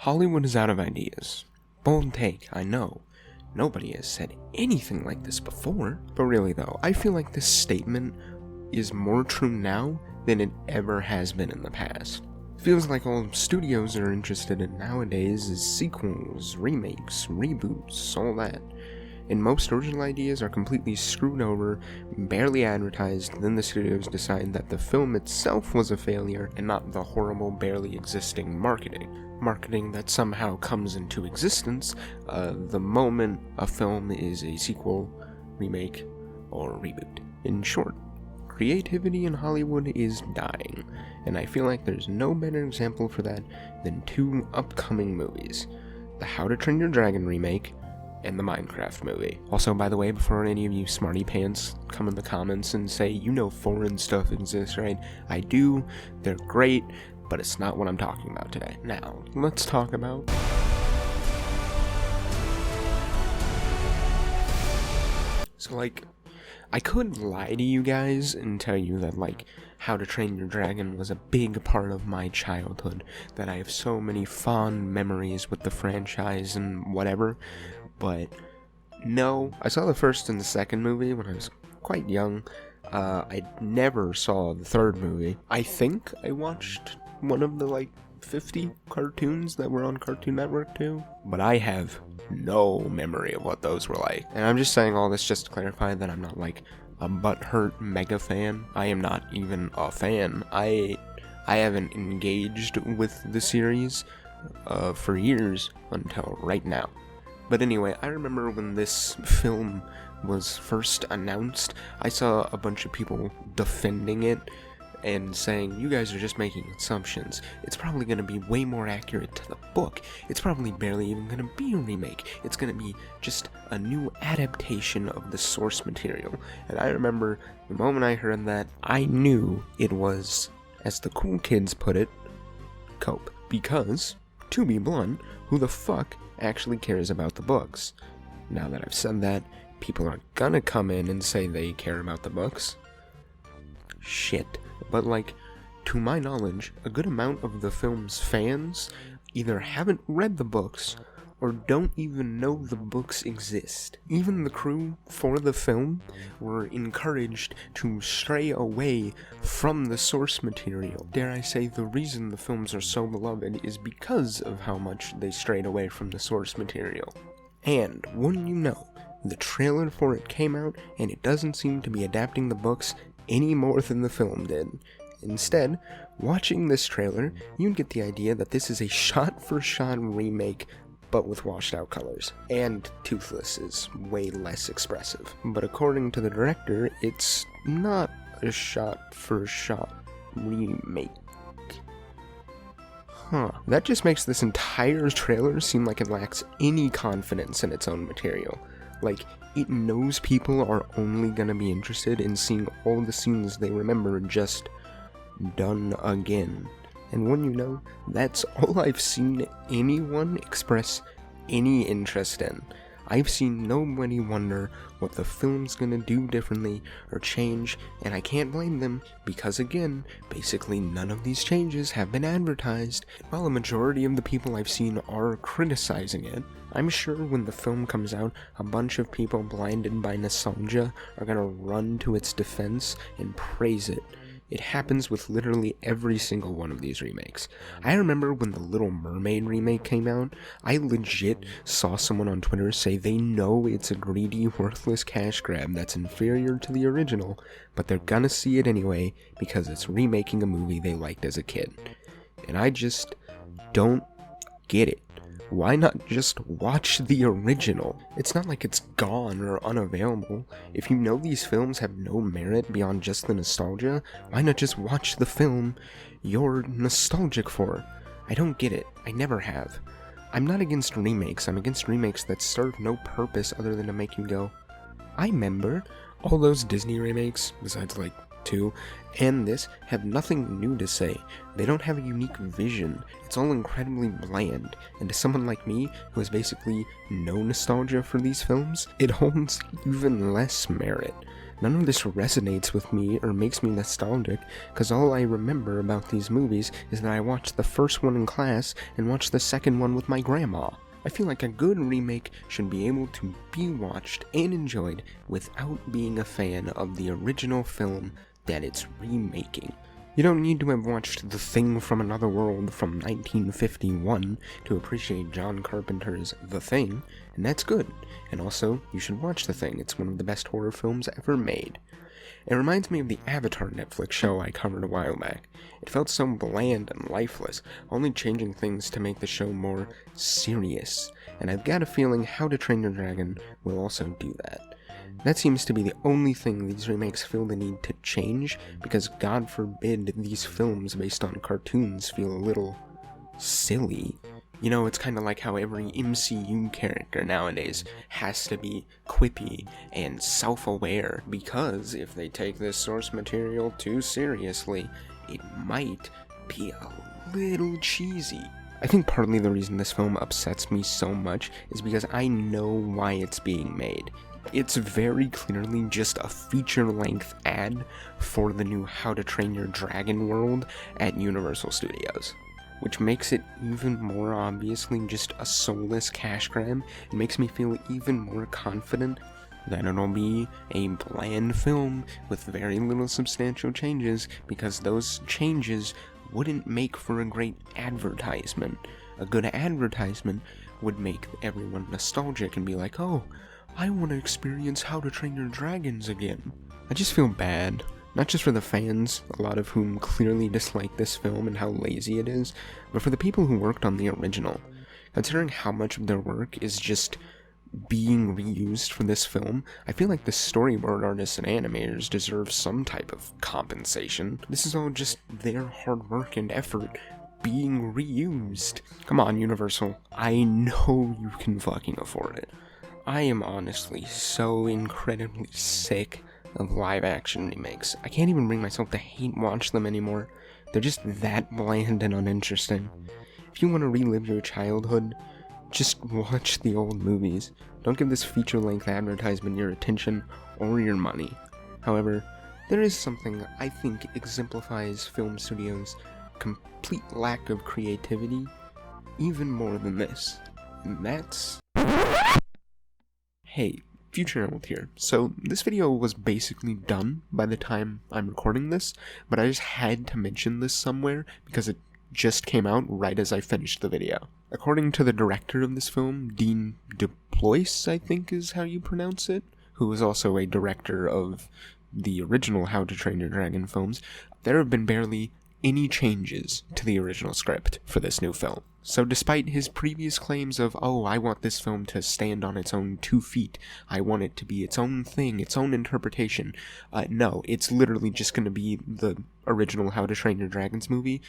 Hollywood is out of ideas. Bold take, I know. Nobody has said anything like this before. But really though, I feel like this statement is more true now than it ever has been in the past. Feels like all studios are interested in nowadays is sequels, remakes, reboots, all that. And most original ideas are completely screwed over, barely advertised, then the studios decide that the film itself was a failure and not the horrible, barely existing marketing. Marketing that somehow comes into existence the moment a film is a sequel, remake, or reboot. In short, creativity in Hollywood is dying, and I feel like there's no better example for that than two upcoming movies: the How to Train Your Dragon remake and the Minecraft movie. Also, by the way, before any of you smarty pants come in the comments and say, you know foreign stuff exists, right? I do, they're great, but it's not what I'm talking about today. Now, let's talk about... So, I could lie to you guys and tell you that, How to Train Your Dragon was a big part of my childhood, that I have so many fond memories with the franchise and whatever, but no. I saw the first and the second movie when I was quite young. I never saw the third movie. I think I watched one of the, 50 cartoons that were on Cartoon Network too, but I have no memory of what those were like. And I'm just saying all this just to clarify that I'm not a butthurt mega fan. I am not even a fan. I haven't engaged with the series for years until right now. But anyway, I remember when this film was first announced, I saw a bunch of people defending it and saying, you guys are just making assumptions. It's probably going to be way more accurate to the book. It's probably barely even going to be a remake. It's going to be just a new adaptation of the source material. And I remember the moment I heard that, I knew it was, as the cool kids put it, cope. Because, to be blunt, who the fuck actually cares about the books? Now that I've said that, people are gonna come in and say they care about the books. Shit. But to my knowledge, a good amount of the film's fans either haven't read the books or don't even know the books exist. Even the crew for the film were encouraged to stray away from the source material. Dare I say, the reason the films are so beloved is because of how much they strayed away from the source material. And, wouldn't you know, the trailer for it came out, and it doesn't seem to be adapting the books any more than the film did. Instead, watching this trailer, you'd get the idea that this is a shot-for-shot remake, but with washed-out colors. And Toothless is way less expressive. But according to the director, it's not a shot-for-shot remake. That just makes this entire trailer seem like it lacks any confidence in its own material. It knows people are only gonna be interested in seeing all the scenes they remember just done again. And when you know, that's all I've seen anyone express any interest in. I've seen nobody wonder what the film's gonna do differently or change, and I can't blame them, because again, basically none of these changes have been advertised. While a majority of the people I've seen are criticizing it, I'm sure when the film comes out, a bunch of people blinded by nostalgia are gonna run to its defense and praise it. It happens with literally every single one of these remakes. I remember when the Little Mermaid remake came out, I legit saw someone on Twitter say they know it's a greedy, worthless cash grab that's inferior to the original, but they're gonna see it anyway because it's remaking a movie they liked as a kid. And I just don't get it. Why not just watch the original? It's not like it's gone or unavailable. If you know these films have no merit beyond just the nostalgia, why not just watch the film you're nostalgic for? I don't get it. I never have. I'm not against remakes. I'm against remakes that serve no purpose other than to make you go, I remember. All those Disney remakes, besides 2, and this, have nothing new to say. They don't have a unique vision. It's all incredibly bland, and to someone like me, who has basically no nostalgia for these films, it holds even less merit. None of this resonates with me or makes me nostalgic, because all I remember about these movies is that I watched the first one in class and watched the second one with my grandma. I feel like a good remake should be able to be watched and enjoyed without being a fan of the original film that it's remaking. You don't need to have watched The Thing from Another World from 1951 to appreciate John Carpenter's The Thing, and that's good. And also, you should watch The Thing, it's one of the best horror films ever made. It reminds me of the Avatar Netflix show I covered a while back. It felt so bland and lifeless, only changing things to make the show more serious, and I've got a feeling How to Train Your Dragon will also do that. That seems to be the only thing these remakes feel the need to change, because God forbid these films based on cartoons feel a little silly. You know, it's kind of like how every MCU character nowadays has to be quippy and self-aware, because if they take this source material too seriously, it might be a little cheesy. I think partly the reason this film upsets me so much is because I know why it's being made. It's very clearly just a feature-length ad for the new How to Train Your Dragon world at Universal Studios, which makes it even more obviously just a soulless cash grab. It makes me feel even more confident that it'll be a bland film with very little substantial changes, because those changes wouldn't make for a great advertisement. A good advertisement would make everyone nostalgic and be like, oh, I want to experience How to Train Your Dragons again. I just feel bad, not just for the fans, a lot of whom clearly dislike this film and how lazy it is, but for the people who worked on the original. Considering how much of their work is just being reused for this film, I feel like the storyboard artists and animators deserve some type of compensation. This is all just their hard work and effort being reused. Come on, Universal. I know you can fucking afford it. I am honestly so incredibly sick of live-action remakes. I can't even bring myself to hate watch them anymore. They're just that bland and uninteresting. If you want to relive your childhood, just watch the old movies. Don't give this feature-length advertisement your attention or your money. However, there is something I think exemplifies film studios' complete lack of creativity even more than this, and that's... Hey, Future Emerald here. So, this video was basically done by the time I'm recording this, but I just had to mention this somewhere because it just came out right as I finished the video. According to the director of this film, Dean DePlois, I think is how you pronounce it, who is also a director of the original How to Train Your Dragon films, there have been barely any changes to the original script for this new film. So despite his previous claims of, oh, I want this film to stand on its own 2 feet, I want it to be its own thing, its own interpretation, no, it's literally just going to be the original How to Train Your Dragons movie,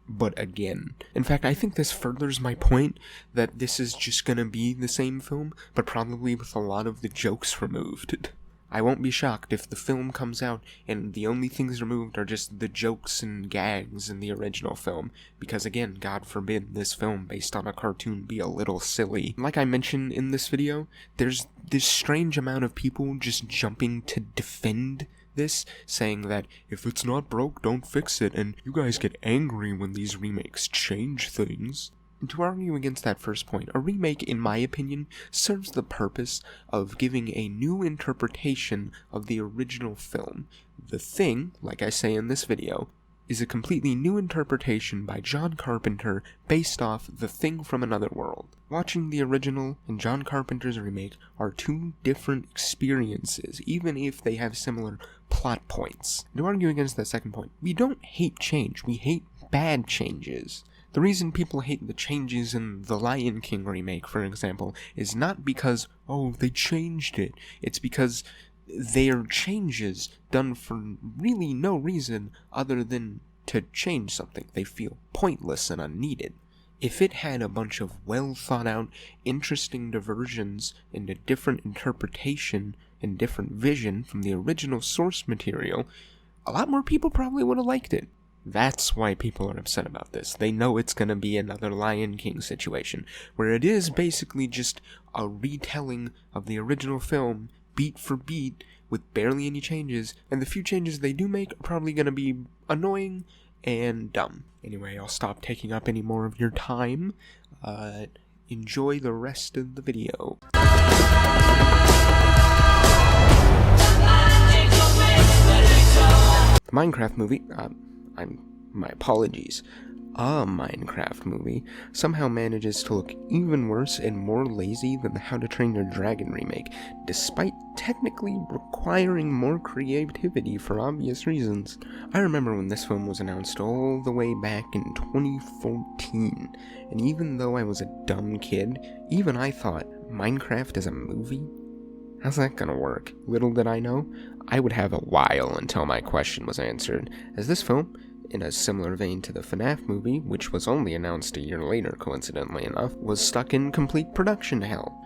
but again. In fact, I think this furthers my point that this is just going to be the same film, but probably with a lot of the jokes removed. I won't be shocked if the film comes out and the only things removed are just the jokes and gags in the original film, because again, God forbid this film based on a cartoon be a little silly. Like I mentioned in this video, there's this strange amount of people just jumping to defend this, saying that if it's not broke, don't fix it, and you guys get angry when these remakes change things. And to argue against that first point, a remake, in my opinion, serves the purpose of giving a new interpretation of the original film. The Thing, like I say in this video, is a completely new interpretation by John Carpenter based off The Thing from Another World. Watching the original and John Carpenter's remake are two different experiences, even if they have similar plot points. To argue against that second point, we don't hate change, we hate bad changes. The reason people hate the changes in the Lion King remake, for example, is not because, oh, they changed it. It's because they are changes done for really no reason other than to change something. They feel pointless and unneeded. If it had a bunch of well thought out, interesting diversions and a different interpretation and different vision from the original source material, a lot more people probably would have liked it. That's why people are upset about this. They know it's going to be another Lion King situation, where it is basically just a retelling of the original film, beat for beat, with barely any changes, and the few changes they do make are probably gonna be annoying and dumb. Anyway, I'll stop taking up any more of your time. Enjoy the rest of the video. The Minecraft movie, my apologies, a Minecraft movie somehow manages to look even worse and more lazy than the How to Train Your Dragon remake, despite technically requiring more creativity for obvious reasons. I remember when this film was announced all the way back in 2014, and even though I was a dumb kid, even I thought, Minecraft is a movie? How's that gonna work? Little did I know, I would have a while until my question was answered, as this film, in a similar vein to the FNAF movie, which was only announced a year later coincidentally enough, was stuck in complete production hell.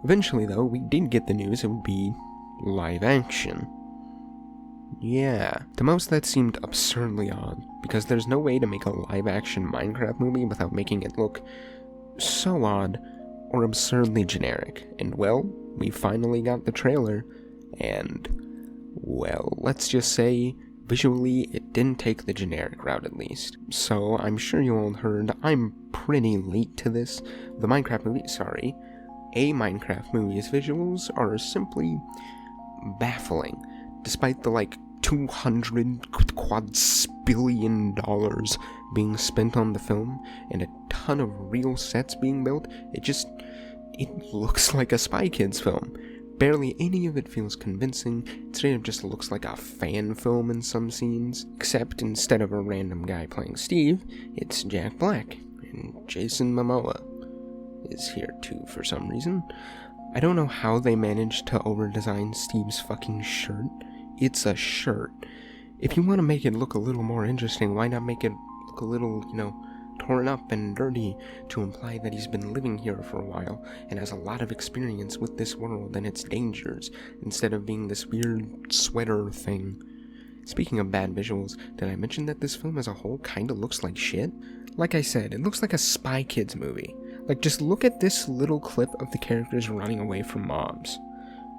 Eventually though, we did get the news it would be live action. Yeah, to most that seemed absurdly odd, because there's no way to make a live action Minecraft movie without making it look so odd or absurdly generic, and well, we finally got the trailer, and well, let's just say, visually, it didn't take the generic route at least. So, I'm sure you all heard, I'm pretty late to this. A Minecraft movie's visuals are simply baffling. Despite the, $200 quadrillion being spent on the film, and a ton of real sets being built, it looks like a Spy Kids film. Barely any of it feels convincing. Instead, it just looks like a fan film in some scenes. Except instead of a random guy playing Steve, it's Jack Black. And Jason Momoa is here too for some reason. I don't know how they managed to over-design Steve's fucking shirt. It's a shirt. If you want to make it look a little more interesting, why not make it look a little, torn up and dirty to imply that he's been living here for a while and has a lot of experience with this world and its dangers, instead of being this weird sweater thing. Speaking of bad visuals, did I mention that this film as a whole kinda looks like shit? Like I said, it looks like a Spy Kids movie. Just look at this little clip of the characters running away from mobs.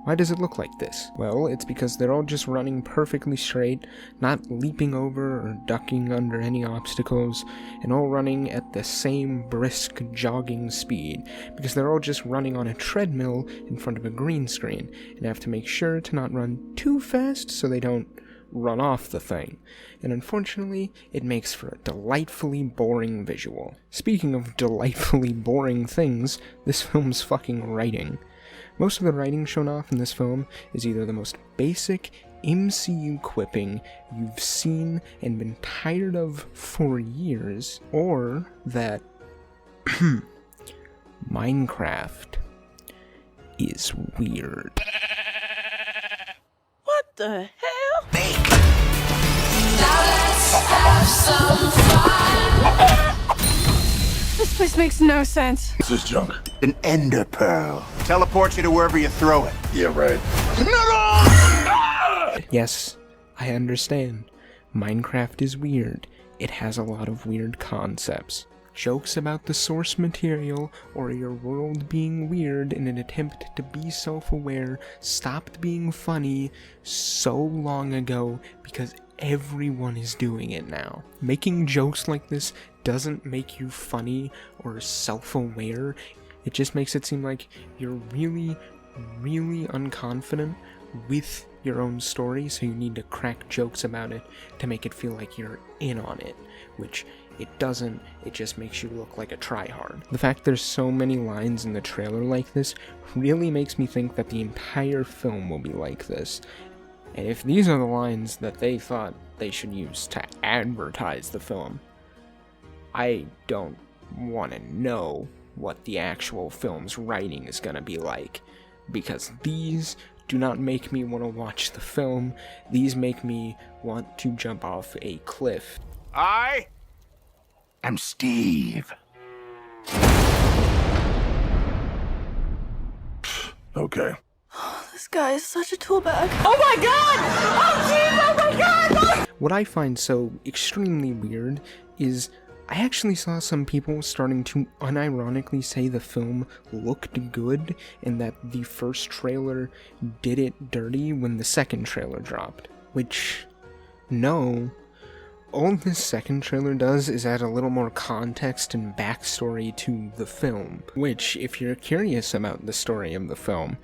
Why does it look like this? Well, it's because they're all just running perfectly straight, not leaping over or ducking under any obstacles, and all running at the same brisk jogging speed, because they're all just running on a treadmill in front of a green screen, and have to make sure to not run too fast so they don't run off the thing. And unfortunately, it makes for a delightfully boring visual. Speaking of delightfully boring things, this film's fucking writing. Most of the writing shown off in this film is either the most basic MCU quipping you've seen and been tired of for years, or that Minecraft is weird. What the hell? Now let's have some fun. This place makes no sense. This is junk. An ender pearl. Teleports you to wherever you throw it. Yeah, right. Yes, I understand. Minecraft is weird. It has a lot of weird concepts. Jokes about the source material or your world being weird in an attempt to be self-aware stopped being funny so long ago because everyone is doing it now. Making jokes like this doesn't make you funny or self-aware. It just makes it seem like you're really, really unconfident with your own story, so you need to crack jokes about it to make it feel like you're in on it, which it doesn't. It just makes you look like a tryhard. The fact there's so many lines in the trailer like this really makes me think that the entire film will be like this. And if these are the lines that they thought they should use to advertise the film, I don't want to know what the actual film's writing is gonna be like, because these do not make me want to watch the film. These make me want to jump off a cliff. I am Steve. Okay. This guy is such a tool bag. Oh my god! Oh jeez! Oh my god! What I find so extremely weird is I actually saw some people starting to unironically say the film looked good and that the first trailer did it dirty when the second trailer dropped. Which, no. All this second trailer does is add a little more context and backstory to the film, which, if you're curious about the story of the film,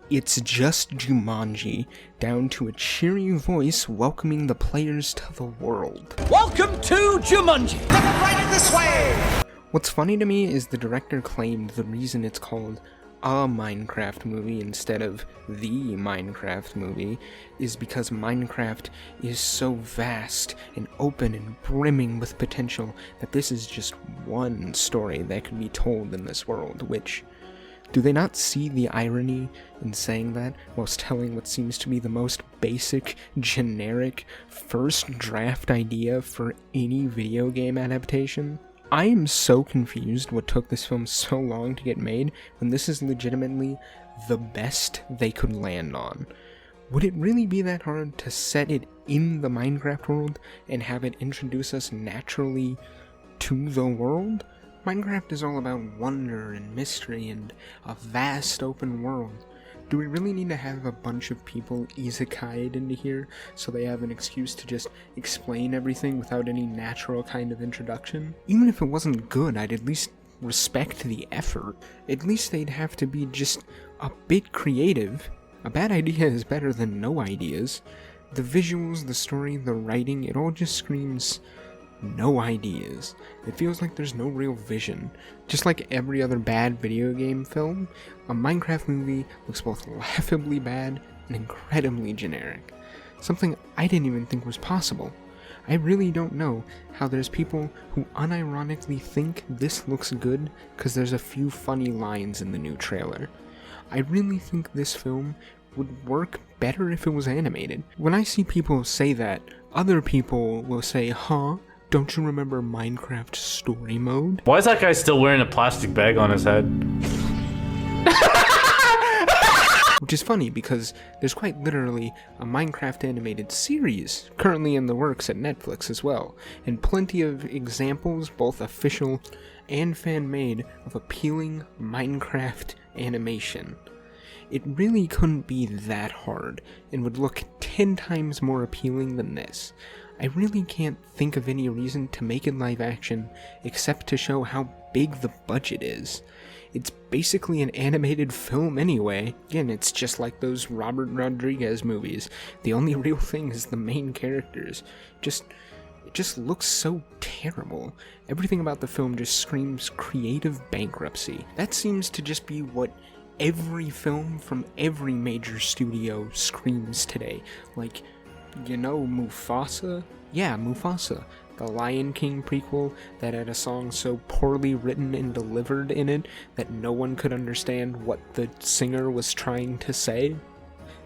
it's just Jumanji, down to a cheery voice welcoming the players to the world. Welcome to Jumanji! Right this way! What's funny to me is the director claimed the reason it's called a Minecraft movie instead of the Minecraft movie is because Minecraft is so vast and open and brimming with potential that this is just one story that could be told in this world, which, do they not see the irony in saying that whilst telling what seems to be the most basic, generic, first draft idea for any video game adaptation? I am so confused what took this film so long to get made when this is legitimately the best they could land on. Would it really be that hard to set it in the Minecraft world and have it introduce us naturally to the world? Minecraft is all about wonder and mystery and a vast open world. Do we really need to have a bunch of people isekai'd into here so they have an excuse to just explain everything without any natural kind of introduction? Even if it wasn't good, I'd at least respect the effort. At least they'd have to be just a bit creative. A bad idea is better than no ideas. The visuals, the story, the writing, it all just screams no ideas. It feels like there's no real vision. Just like every other bad video game film, a Minecraft movie looks both laughably bad and incredibly generic. Something I didn't even think was possible. I really don't know how there's people who unironically think this looks good because there's a few funny lines in the new trailer. I really think this film would work better if it was animated. When I see people say that, other people will say, huh? Don't you remember Minecraft story mode? Why is that guy still wearing a plastic bag on his head? Which is funny because there's quite literally a Minecraft animated series currently in the works at Netflix as well, and plenty of examples, both official and fan-made, of appealing Minecraft animation. It really couldn't be that hard, and would look 10 times more appealing than this. I really can't think of any reason to make it live action except to show how big the budget is. It's basically an animated film anyway. Again, it's just like those Robert Rodriguez movies. The only real thing is the main characters. It just looks so terrible. Everything about the film just screams creative bankruptcy. That seems to just be what every film from every major studio screams today. Like, you know Mufasa? Yeah, Mufasa. The Lion King prequel that had a song so poorly written and delivered in it that no one could understand what the singer was trying to say.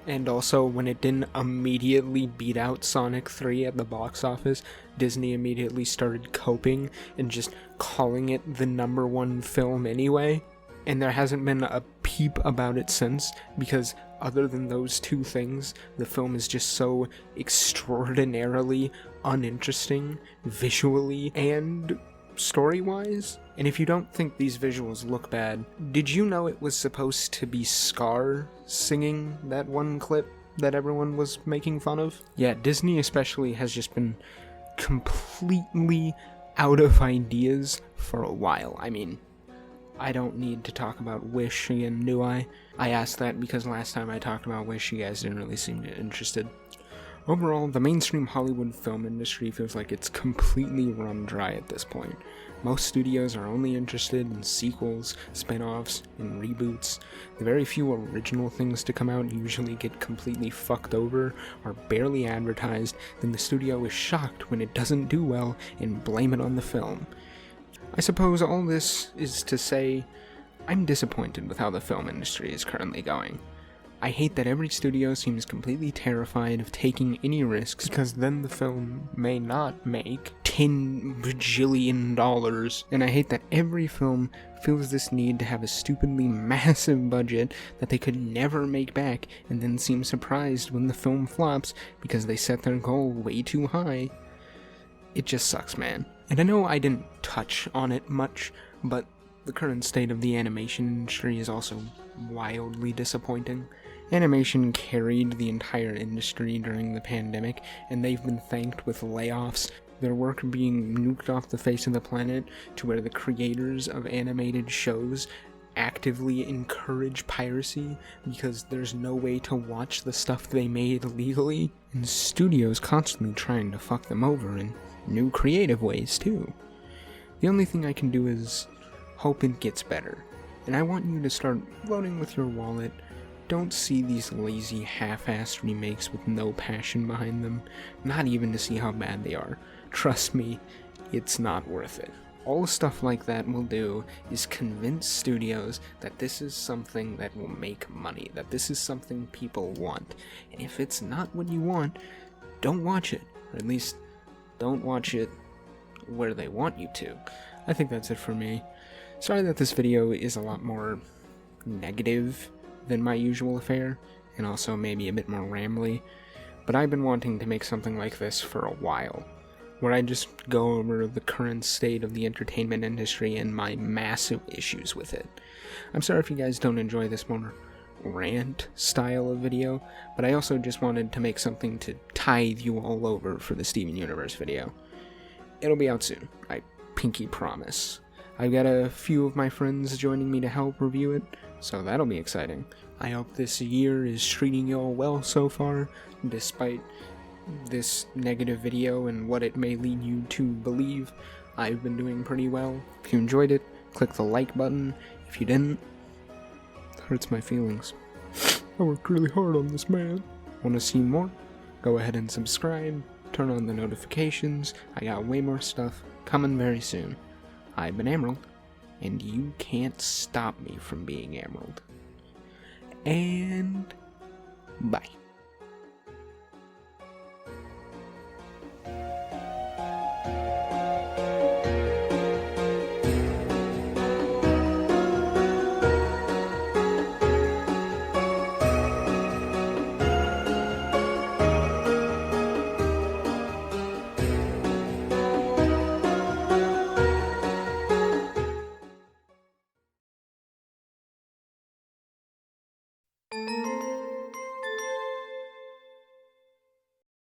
And also, when it didn't immediately beat out Sonic 3 at the box office, Disney immediately started coping and just calling it the #1 film anyway. And there hasn't been a peep about it since, because other than those two things, the film is just so extraordinarily uninteresting, visually and story-wise. And if you don't think these visuals look bad, did you know it was supposed to be Scar singing that one clip that everyone was making fun of? Yeah, Disney especially has just been completely out of ideas for a while. I mean, I don't need to talk about Wish again, do I? I asked that because last time I talked about Wish, you guys didn't really seem interested. Overall, the mainstream Hollywood film industry feels like it's completely run dry at this point. Most studios are only interested in sequels, spin-offs, and reboots. The very few original things to come out usually get completely fucked over or barely advertised, then the studio is shocked when it doesn't do well and blame it on the film. I suppose all this is to say, I'm disappointed with how the film industry is currently going. I hate that every studio seems completely terrified of taking any risks because then the film may not make $10 bajillion, and I hate that every film feels this need to have a stupidly massive budget that they could never make back and then seem surprised when the film flops because they set their goal way too high. It just sucks, man. And I know I didn't touch on it much, but the current state of the animation industry is also wildly disappointing. Animation carried the entire industry during the pandemic, and they've been thanked with layoffs, their work being nuked off the face of the planet, to where the creators of animated shows actively encourage piracy because there's no way to watch the stuff they made legally, and studios constantly trying to fuck them over in new creative ways too. The only thing I can do is hope it gets better, and I want you to start voting with your wallet. Don't see these lazy half-assed remakes with no passion behind them, not even to see how bad they are. Trust me, it's not worth it. All stuff like that will do is convince studios that this is something that will make money, that this is something people want. And if it's not what you want, don't watch it. Or at least, don't watch it where they want you to. I think that's it for me. Sorry that this video is a lot more negative than my usual affair, and also maybe a bit more rambly, but I've been wanting to make something like this for a while, where I just go over the current state of the entertainment industry and my massive issues with it. I'm sorry if you guys don't enjoy this more rant style of video, but I also just wanted to make something to tithe you all over for the Steven Universe video. It'll be out soon, I pinky promise. I've got a few of my friends joining me to help review it, so that'll be exciting. I hope this year is treating y'all well so far, despite this negative video and what it may lead you to believe. I've been doing pretty well. If you enjoyed it, click the like button. If you didn't, it hurts my feelings. I worked really hard on this, man. Want to see more? Go ahead and subscribe, turn on the notifications. I got way more stuff coming very soon. I've been Emerald, and you can't stop me from being Emerald. And bye.